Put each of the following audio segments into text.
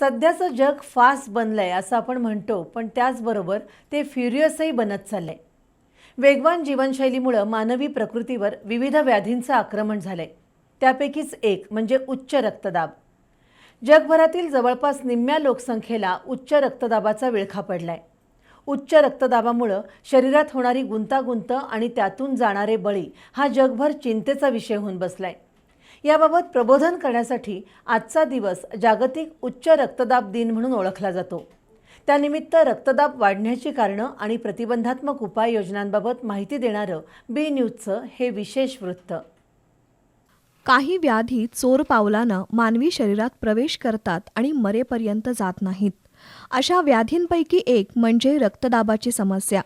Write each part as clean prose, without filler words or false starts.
सध्याचं जग फास्ट बनलंय असं आपण म्हणतो, पण त्याचबरोबर ते फ्युरियसही बनत चाललंय. वेगवान जीवनशैलीमुळे मानवी प्रकृतीवर विविध व्याधींचं आक्रमण झालंय. त्यापैकीच एक म्हणजे उच्च रक्तदाब. जगभरातील जवळपास निम्म्या लोकसंख्येला उच्च रक्तदाबाचा विळखा पडलाय. उच्च रक्तदाबामुळे शरीरात होणारी गुंतागुंत आणि त्यातून जाणारे बळी हा जगभर चिंतेचा विषय होऊन बसलाय. याबाबत प्रबोधन करण्यासाठी आजचा दिवस जागतिक उच्च रक्तदाब दिन म्हणून ओळखला जातो. त्यानिमित्त रक्तदाब वाढण्याची कारणं आणि प्रतिबंधात्मक उपाययोजनांबाबत माहिती देणारं बी न्यूजचं हे विशेष वृत्त. काही व्याधी चोर पावलानं मानवी शरीरात प्रवेश करतात आणि मरेपर्यंत जात नाहीत. अशा व्याधींपैकी एक म्हणजे रक्तदाबाची समस्या.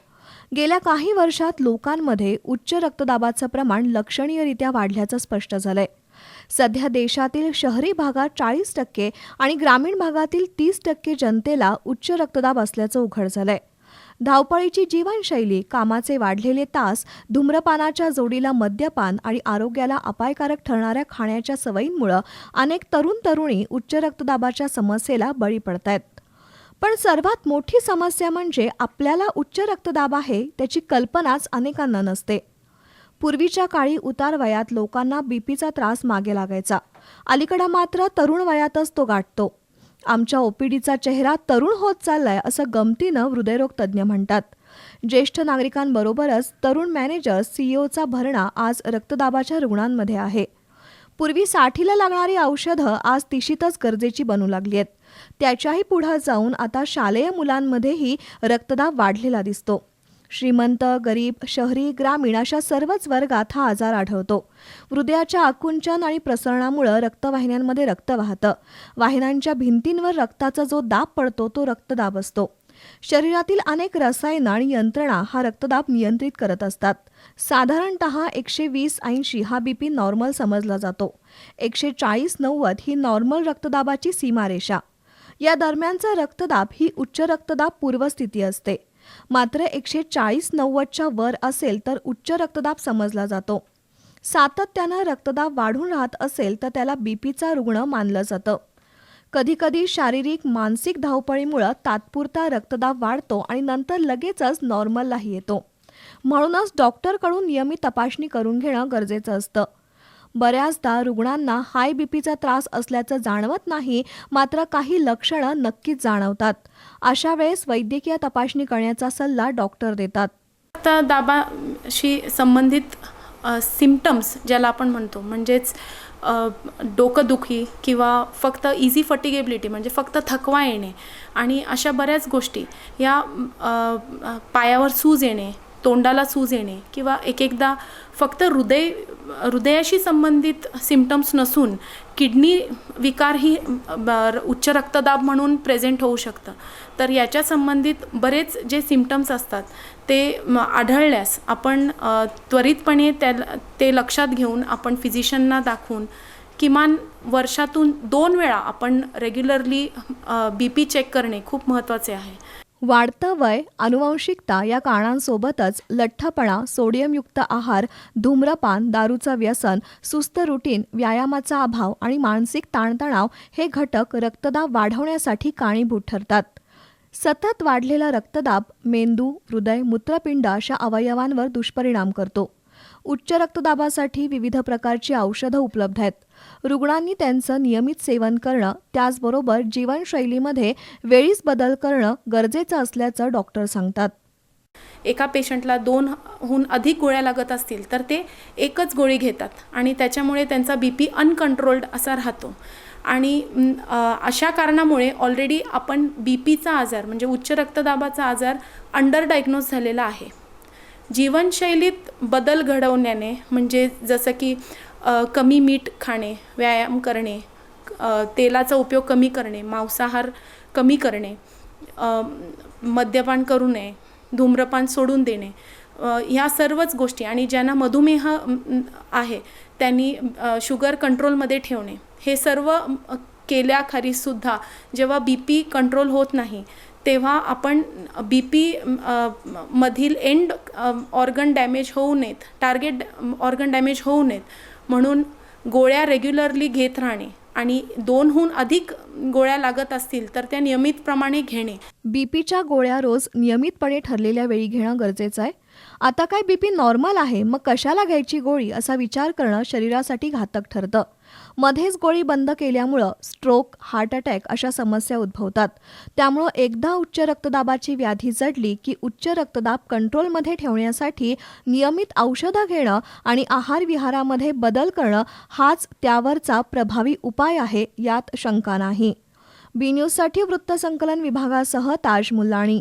गेल्या काही वर्षात लोकांमध्ये उच्च रक्तदाबाचं प्रमाण लक्षणीयरित्या वाढल्याचं स्पष्ट झालंय. सध्या देशातील शहरी भागात 40% आणि ग्रामीण भागातील 30% जनतेला उच्च रक्तदाब असल्याचं उघड झालंय. धावपळीची जीवनशैली, कामाचे वाढलेले तास, धूम्रपानाच्या जोडीला मद्यपान आणि आरोग्याला अपायकारक ठरणाऱ्या खाण्याच्या सवयींमुळे अनेक तरुणी उच्च रक्तदाबाच्या समस्येला बळी पडतायत. पण सर्वात मोठी समस्या म्हणजे आपल्याला उच्च रक्तदाब आहे त्याची कल्पनाच अनेकांना नसते. पूर्वीच्या काळी उतार वयात लोकांना बीपीचा त्रास मागे लागायचा. अलीकडे मात्र तरुण वयातच तो गाठतो. आमच्या ओपीडीचा चेहरा तरुण होत चाललाय असं गमतीनं हृदयरोग तज्ज्ञ म्हणतात. ज्येष्ठ नागरिकांबरोबरच तरुण मॅनेजर सीईओचा भरणा आज रक्तदाबाच्या रुग्णांमध्ये आहे. पूर्वी 60ला लागणारी औषधं आज 30तच गरजेची बनू लागली आहेत. त्याच्याही पुढे जाऊन आता शालेय मुलांमध्येही रक्तदाब वाढलेला दिसतो. श्रीमंत, गरीब, शहरी, ग्रामीण अशा सर्वच वर्गात हा आजार आढळतो. हृदयाच्या आकुंचन आणि प्रसरणामुळे रक्तवाहिन्यांमध्ये रक्त वाहतं. वाहिन्यांच्या भिंतींवर रक्ताचा जो दाब पडतो तो रक्तदाब असतो. शरीरातील अनेक रसायनं आणि यंत्रणा हा रक्तदाब नियंत्रित करत असतात. साधारणतः 120-80 हा बीपी नॉर्मल समजला जातो. 140-90 ही नॉर्मल रक्तदाबाची सीमारेषा. या दरम्यानचा रक्तदाब ही उच्च रक्तदाब पूर्वस्थिती असते. मात्र 140-90च्या वर असेल तर उच्च रक्तदाब समजला जातो. सातत्यानं रक्तदाब वाढून राहत असेल तर त्याला बीपीचा रुग्ण मानलं जातं. कधीकधी शारीरिक मानसिक धावपळीमुळे तात्पुरता रक्तदाब वाढतो आणि नंतर लगेचच नॉर्मललाही येतो. म्हणूनच डॉक्टरकडून नियमित तपासणी करून घेणं गरजेचं असतं. बऱ्याचदा रुग्णांना हाय बीपीचा त्रास असल्याचं जाणवत नाही, मात्र काही लक्षणं नक्कीच जाणवतात. अशा वेळेस वैद्यकीय तपासणी करण्याचा सल्ला डॉक्टर देतात. रक्तदाबाशी संबंधित सिम्पटम्स ज्याला आपण म्हणतो म्हणजेच डोकंदुखी किंवा फक्त इझी फटिगेबिलिटी म्हणजे फक्त थकवा येणे आणि अशा बऱ्याच गोष्टी या पायावर सूज येणे, तोंडाला सूज येणे किंवा एकदा फक्त हृदयाशी संबंधित सिम्पटम्स नसून किडनी विकारही उच्च रक्तदाब म्हणून प्रेझेंट होऊ शकतं. तर याच्या संबंधित बरेच जे सिम्पटम्स असतात ते आढळल्यास आपण त्वरितपणे ते लक्षात घेऊन आपण फिजिशियनना दाखवून किमान वर्षातून 2 वेळा आपण रेग्युलरली बीपी चेक करणे खूप महत्त्वाचे आहे. वाढतं वय, अनुवंशिकता या कारणांसोबतच लठ्ठपणा, सोडियमयुक्त आहार, धूम्रपान, दारूचं व्यसन, सुस्त रुटीन, व्यायामाचा अभाव आणि मानसिक ताणतणाव हे घटक रक्तदाब वाढवण्यासाठी कारणीभूत ठरतात. सतत वाढलेला रक्तदाब मेंदू, हृदय, मूत्रपिंड अशा अवयवांवर दुष्परिणाम करतो. उच्च रक्तदाबासाठी विविध प्रकारची औषधं उपलब्ध आहेत. रुग्णांनी त्यांचं नियमित सेवन करणं, त्याचबरोबर जीवनशैलीमध्ये वेळीच बदल करणं गरजेचं असल्याचं डॉक्टर सांगतात. एका पेशंटला 2हून अधिक गोळ्या लागत असतील तर ते एकच गोळी घेतात आणि त्याच्यामुळे त्यांचा बीपी अनकंट्रोल्ड असा राहतो. आणि अशा कारणामुळे ऑलरेडी आपण बीपीचा आजार म्हणजे उच्च रक्तदाबाचा आजार अंडर डायग्नोज झालेला आहे. जीवनशैलीत बदल घडवण्याने म्हणजे जसं की कमी मीठ खाणे, व्यायाम करणे, तेलाचा उपयोग कमी करणे, मांसाहार कमी करणे, मद्यपान करू नये, धूम्रपान सोडून देणे, ह्या सर्वच गोष्टी आणि ज्यांना मधुमेह आहे त्यांनी शुगर कंट्रोलमध्ये ठेवणे, हे सर्व केल्याखेरीजसुद्धा जेव्हा बीपी कंट्रोल होत नाही तेव्हा आपण बीपी मधील एंड ऑर्गन डॅमेज होऊ नयेत, टार्गेट ऑर्गन डॅमेज होऊ नयेत म्हणून गोळ्या रेग्युलरली घेत राहणे आणि 2हून अधिक गोळ्या लागत असतील तर त्या नियमितप्रमाणे घेणे. बीपीच्या गोळ्या रोज नियमितपणे ठरलेल्या वेळी घेणं गरजेचं आहे. आता काय बीपी नॉर्मल आहे, मग कशाला घ्यायची गोळी असा विचार करणं शरीरासाठी घातक ठरतं. मध्येच गोळी बंद केल्यामुळं स्ट्रोक, हार्ट अटॅक अशा समस्या उद्भवतात. त्यामुळं एकदा उच्च रक्तदाबाची व्याधी जडली की उच्च रक्तदाब कंट्रोलमध्ये ठेवण्यासाठी नियमित औषधं घेणं आणि आहार-विहारामध्ये बदल करणं हाच त्यावरचा प्रभावी उपाय आहे, यात शंका नाही. बी न्यूजसाठी वृत्तसंकलन विभागासह ताज मुल्लाणी.